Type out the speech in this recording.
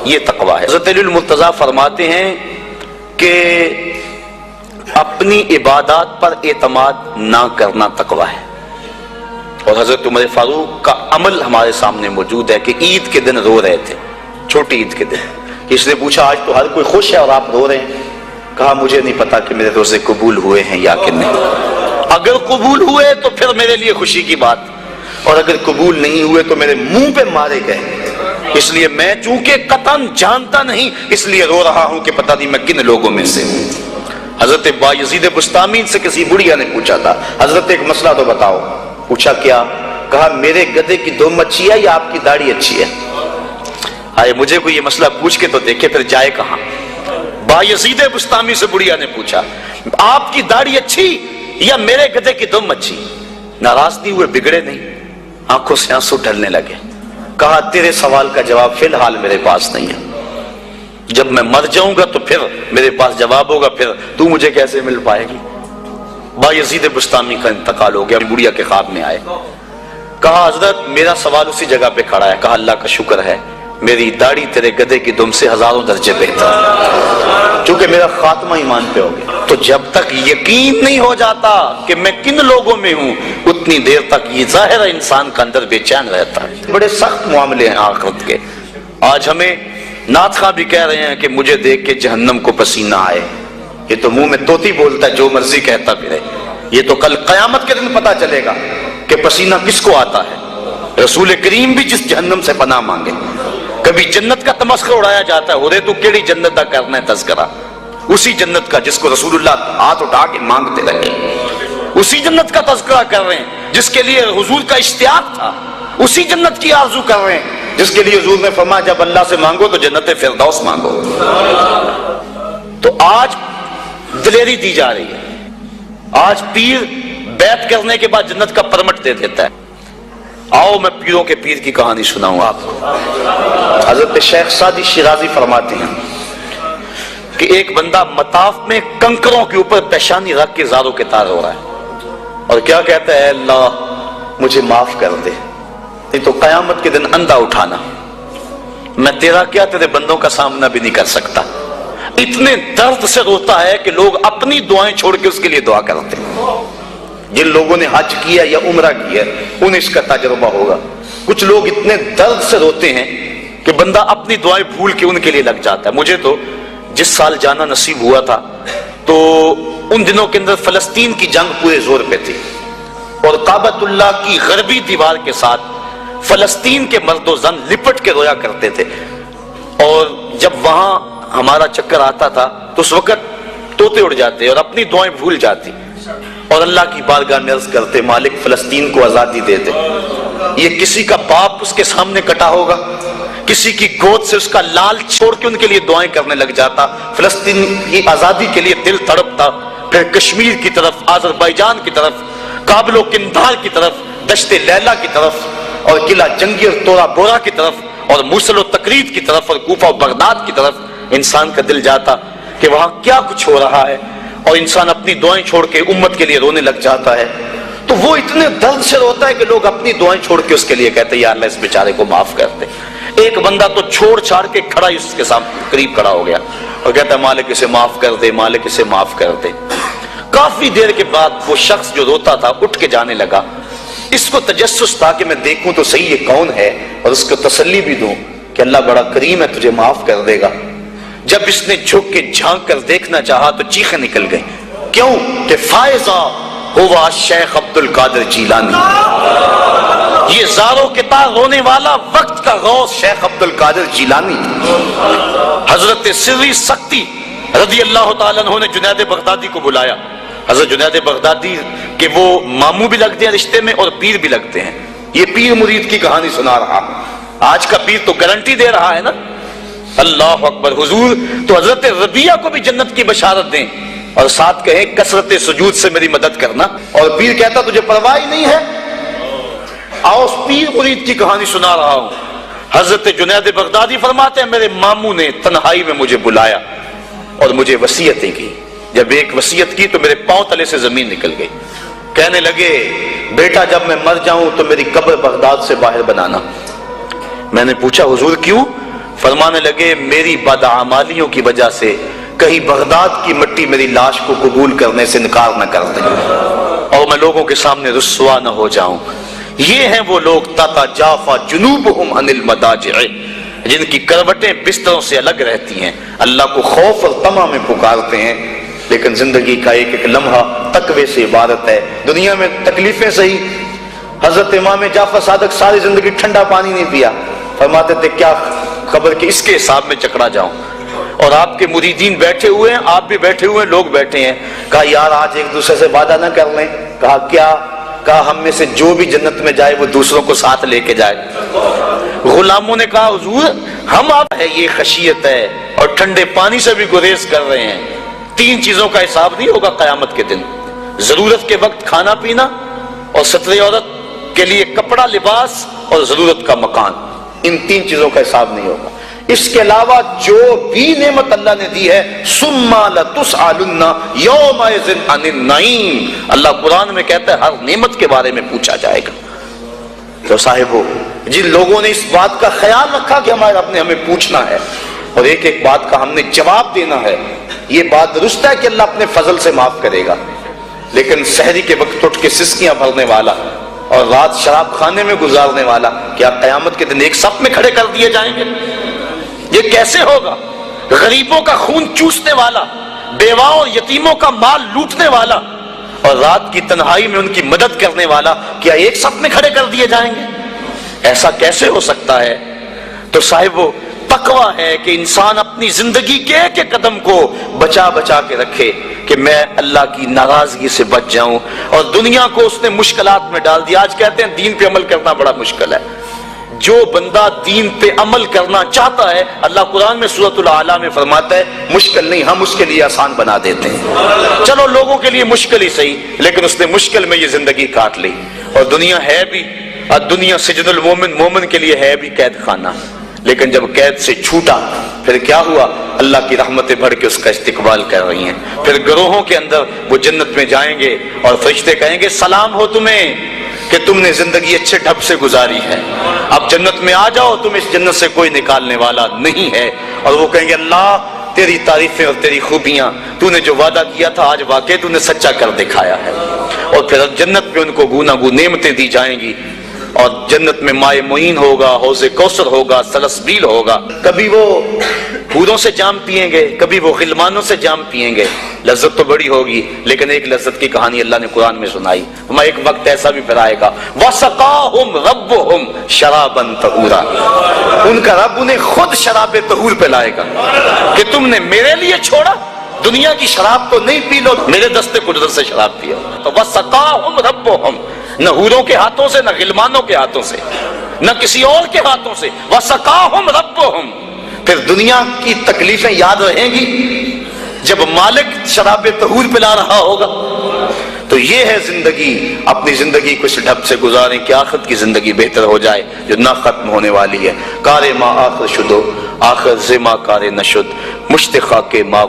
یہ تقویٰ ہے۔ حضرت علی المرتضیٰ فرماتے ہیں کہ اپنی عبادات پر اعتماد نہ کرنا تقویٰ ہے۔ اور حضرت عمر فاروق کا عمل ہمارے سامنے موجود ہے کہ عید کے دن رو رہے تھے، چھوٹی عید کے دن۔ اس نے پوچھا آج تو ہر کوئی خوش ہے اور آپ رو رہے ہیں؟ کہا مجھے نہیں پتا کہ میرے روزے قبول ہوئے ہیں یا کہ نہیں، اگر قبول ہوئے تو پھر میرے لیے خوشی کی بات، اور اگر قبول نہیں ہوئے تو میرے منہ پہ مارے گئے۔ اس لیے میں چونکہ قطعاً جانتا نہیں اس لیے رو رہا ہوں کہ پتہ نہیں میں کن لوگوں میں سے ہوں۔ حضرت بایزید بستامی سے کسی بڑھیا نے پوچھا تھا حضرت ایک مسئلہ تو بتاؤ۔ پوچھا کیا؟ کہا میرے گدھے کی دم اچھی ہے یا آپ کی داڑھی اچھی ہے؟ آئے مجھے کوئی یہ مسئلہ پوچھ کے تو دیکھے پھر جائے کہاں۔ بایزید بستامی سے بڑھیا نے پوچھا آپ کی داڑھی اچھی یا میرے گدھے کی دم اچھی؟ ناراض نہیں ہوئے، بگڑے نہیں، آنکھوں سے آنسو ڈھلنے لگے۔ کہا تیرے سوال کا جواب فی الحال میرے پاس نہیں ہے، جب میں مر جاؤں گا تو پھر میرے پاس جواب ہوگا، پھر تو مجھے کیسے مل پائے گی۔ بایزید بستامی کا انتقال ہو گیا، بڑھیا کے خواب میں آئے۔ کہا حضرت میرا سوال اسی جگہ پہ کھڑا ہے۔ کہا اللہ کا شکر ہے میری داڑھی تیرے گدھے کی دم سے ہزاروں درجے بہتر ہے، چونکہ میرا خاتمہ ایمان پہ ہو گیا۔ تو جب تک یقین نہیں ہو جاتا کہ میں کن لوگوں میں ہوں اتنی دیر تک یہ ظاہر انسان کا اندر بے چین رہتا ہے۔ بڑے سخت معاملے ہیں آخرت کے۔ آج ہمیں نعت خواہ بھی کہہ رہے ہیں کہ مجھے دیکھ کے جہنم کو پسینہ آئے۔ یہ تو منہ میں طوطی بولتا ہے، جو مرضی کہتا پھرے۔ یہ تو کل قیامت کے دن پتا چلے گا کہ پسینہ کس کو آتا ہے۔ رسول کریم بھی جس جہنم سے پناہ مانگے۔ کبھی جنت کا تمسخر اڑایا جاتا ہے، ہورے تو کیڑی جنت کا کرنا ہے تذکرہ، اسی جنت کا جس کو رسول اللہ ہاتھ اٹھا کے مانگتے رہے، اسی جنت کا تذکرہ کر رہے ہیں جس کے لیے حضور کا اشتیاق تھا، اسی جنت کی آرزو کر رہے ہیں جس کے لیے حضور نے فرمایا جب اللہ سے مانگو تو جنت فردوس مانگو۔ تو آج دلیری دی جا رہی ہے، آج پیر بیعت کرنے کے بعد جنت کا پرمٹ دے دیتا ہے۔ آؤ میں پیروں کے پیر کی کہانی سناؤں آپ کو۔ حضرت شیخ سعدی شیرازی فرماتے ہیں کہ ایک بندہ مطاف میں کنکروں کے اوپر پیشانی رکھ کے زاروں کے تار ہو رہا ہے اور کیا کہتا ہے اللہ مجھے معاف کر دے، نہیں تو قیامت کے دن اندھا اٹھانا، میں تیرا کیا تیرے بندوں کا سامنا بھی نہیں کر سکتا۔ اتنے درد سے روتا ہے کہ لوگ اپنی دعائیں چھوڑ کے اس کے لیے دعا کرتے ہیں۔ جن لوگوں نے حج کیا یا عمرہ کیا انہیں اس کا تجربہ ہوگا۔ کچھ لوگ اتنے درد سے روتے ہیں کہ بندہ اپنی دعائیں بھول کے ان کے لیے لگ جاتا ہے۔ مجھے تو جس سال جانا نصیب ہوا تھا تو ان دنوں کے اندر فلسطین کی جنگ پورے زور پہ تھی اور کعبۃ اللہ کی غربی دیوار کے ساتھ فلسطین کے مرد و زن لپٹ کے رویا کرتے تھے، اور جب وہاں ہمارا چکر آتا تھا تو اس وقت طوطے اڑ جاتے اور اپنی دعائیں بھول جاتی اور اللہ کی بارگاہ میں عرض کرتے مالک فلسطین کو آزادی دے دے۔ یہ کسی کا باپ اس کے سامنے کٹا ہوگا، کسی کی گود سے اس کا لال چھوڑ کے ان کے لیے دعائیں کرنے لگ جاتا، فلسطین کی آزادی کے لیے دل تڑپتا، پھر کشمیر کی طرف، آذربائیجان کی طرف، کابل و قندھار کی طرف، دشت لیلا کی طرف اور قلعہ جنگیر تورا بورا کی طرف اور موصل و تقرید کی طرف اور کوفہ و بغداد کی طرف انسان کا دل جاتا کہ وہاں کیا کچھ ہو رہا ہے، اور انسان اپنی دعائیں چھوڑ کے امت کے لیے رونے لگ جاتا ہے۔ تو وہ اتنے درد سے روتا ہے کہ لوگ اپنی دعائیں چھوڑ کے اس کے لیے کہتے ہیں یا اللہ اس بیچارے کو معاف کر دے۔ ایک بندہ تو چھوڑ چھاڑ کے کھڑا ہی اس کے سامنے قریب کھڑا ہو گیا اور کہتا ہے مالک اسے معاف کر دے، مالک اسے معاف کر دے۔ کافی دیر کے بعد وہ شخص جو روتا تھا اٹھ کے جانے لگا۔ اس کو تجسس تھا کہ میں دیکھوں تو صحیح یہ کون ہے اور اس کو تسلی بھی دوں کہ اللہ بڑا کریم ہے، تجھے معاف کر دے گا۔ جب اس نے جھک کے جھانک کر دیکھنا چاہا تو چیخیں نکل گئیں، کیوں کہ فائزہ ہوا شیخ عبد القادر جیلانی، یہ زاروں کے تار رونے والا وقت کا غوث شیخ عبد القادر جیلانی۔ حضرت سری سختی رضی اللہ تعالیٰ عنہ نے جنید بغدادی کو بلایا۔ حضرت جنید بغدادی کہ وہ ماموں بھی لگتے ہیں رشتے میں اور پیر بھی لگتے ہیں۔ یہ پیر مرید کی کہانی سنا رہا، آج کا پیر تو گارنٹی دے رہا ہے نا، اللہ اکبر حضور تو حضرت ربیہ کو بھی جنت کی بشارت دیں اور ساتھ کہیں کثرت سجود سے میری مدد کرنا، اور پیر کہتا تجھے پرواہ نہیں ہے۔ آؤ اس پیر مرید کی کہانی سنا رہا ہوں۔ حضرت جنید بغدادی فرماتے ہیں میرے ماموں نے تنہائی میں مجھے بلایا اور مجھے وصیتیں کی۔ جب ایک وصیت کی تو میرے پاؤں تلے سے زمین نکل گئی۔ کہنے لگے بیٹا جب میں مر جاؤں تو میری قبر بغداد سے باہر بنانا۔ میں نے پوچھا حضور کیوں؟ فرمانے لگے میری بدعمالیوں کی وجہ سے کہیں بغداد کی مٹی میری لاش کو قبول کرنے سے انکار نہ کر دے اور میں لوگوں کے سامنے رسوا نہ ہو جاؤں۔ یہ ہیں وہ لوگ تتجافا جنوبہم عن المضاجع، جن کی کروٹیں بستروں سے الگ رہتی ہیں، اللہ کو خوف اور طمع میں پکارتے ہیں، لیکن زندگی کا ایک ایک لمحہ تقوی سے عبارت ہے۔ دنیا میں تکلیفیں صحیح، حضرت امام جعفر صادق ساری زندگی ٹھنڈا پانی نہیں پیا، فرماتے تھے کیا خبر کہ اس کے حساب میں چکرا جاؤں، اور آپ کے مریدین بیٹھے ہوئے ہیں، آپ بھی بیٹھے ہوئے ہیں، لوگ بیٹھے ہیں، کہا یار آج ایک دوسرے سے وعدہ نہ کر لیں، کہا کیا؟ کہا ہم میں سے جو بھی جنت میں جائے وہ دوسروں کو ساتھ لے کے جائے۔ غلاموں نے کہا حضور ہم آپ ہے، یہ خشیت ہے اور ٹھنڈے پانی سے بھی گریز کر رہے ہیں، تین چیزوں کا حساب نہیں ہوگا قیامت کے دن، ضرورت کے وقت کھانا پینا، اور ستر عورت کے لیے کپڑا لباس، اور ضرورت کا مکان، ان تین چیزوں کا حساب نہیں ہوگا۔ اس کے علاوہ جو بھی نعمت اللہ نے دی ہے ثم لتسألن یومئذ عن النعیم، اللہ قرآن میں کہتا ہے ہر نعمت کے بارے میں پوچھا جائے گا۔ تو صاحبو جن لوگوں نے اس بات کا خیال رکھا کہ ہمارے رب نے ہمیں پوچھنا ہے اور ایک ایک بات کا ہم نے جواب دینا ہے، یہ بات درست ہے کہ اللہ اپنے فضل سے معاف کرے گا، لیکن سحری کے وقت اٹھ کے سسکیاں بھرنے والا اور رات شراب خانے میں گزارنے والا کیا قیامت کے دن ایک صف میں کھڑے کر دیے جائیں گے؟ یہ کیسے ہوگا؟ غریبوں کا خون چوسنے والا، بیواؤں اور یتیموں کا مال لوٹنے والا اور رات کی تنہائی میں ان کی مدد کرنے والا کیا ایک صف میں کھڑے کر دیے جائیں گے؟ ایسا کیسے ہو سکتا ہے؟ تو صاحب وہ تقویٰ ہے کہ انسان اپنی زندگی کے ایک ایک قدم کو بچا بچا کے رکھے کہ میں اللہ کی ناراضگی سے بچ جاؤں، اور دنیا کو اس نے مشکلات میں ڈال دیا۔ آج کہتے ہیں دین پہ عمل کرنا بڑا مشکل ہے، جو بندہ دین پہ عمل کرنا چاہتا ہے اللہ قرآن میں سورۃ الاعلیٰ میں فرماتا ہے مشکل نہیں، ہم اس کے لیے آسان بنا دیتے ہیں۔ چلو لوگوں کے لیے مشکل ہی صحیح، لیکن اس نے مشکل میں یہ زندگی کاٹ لی، اور دنیا ہے بھی، دنیا سجن المومن، مومن کے لیے ہے بھی قید خانہ، لیکن جب قید سے چھوٹا پھر کیا ہوا؟ اللہ کی رحمتیں بڑھ کے اس کا استقبال کر رہی ہیں، پھر گروہوں کے اندر وہ جنت میں جائیں گے اور فرشتے کہیں گے سلام ہو تمہیں کہ تم نے زندگی اچھے ڈھب سے گزاری ہے، اب جنت میں آ جاؤ، تم اس جنت سے کوئی نکالنے والا نہیں ہے۔ اور وہ کہیں گے اللہ تیری تعریفیں اور تیری خوبیاں، تو نے جو وعدہ کیا تھا آج واقعی تو نے سچا کر دکھایا ہے۔ اور پھر جنت میں ان کو گوناگون نعمتیں دی جائیں گی، اور جنت میں مائے معین ہوگا، حوض کوثر ہوگا، سلسبیل ہوگا، کبھی وہ حوروں سے جام پیئیں گے، کبھی وہ غلمانوں سے جام پیئیں گے، لذت تو بڑی ہوگی، لیکن ایک لذت کی کہانی اللہ نے قرآن میں سنائی، ہمیں ایک وقت ایسا بھی پھر آئے گا وَسَقَاهُمْ رَبُّهُمْ شَرَابًا طَهُورًا، ان کا رب انہیں خود شراب طہور پلائے گا کہ تم نے میرے لیے چھوڑا، دنیا کی شراب تو نہیں پی لو، میرے دست قدرت سے شراب پیو۔ تو وَسَقَاهُمْ رَبُّهُمْ، نہ حوروں کے ہاتھوں سے، نہ غلمانوں کے ہاتھوں سے، نہ کسی اور کے ہاتھوں سے، وَسَقَاهُمْ رَبُّهُمْ۔ پھر دنیا کی تکلیفیں یاد رہیں گی جب مالک شراب طہور پلا رہا ہوگا۔ تو یہ ہے زندگی، اپنی زندگی کو اس ڈھب سے گزاریں کہ آخرت کی زندگی بہتر ہو جائے جو نہ ختم ہونے والی ہے۔ کار ما آخر شدو آخر زما کار نشد، مشتخا کے ما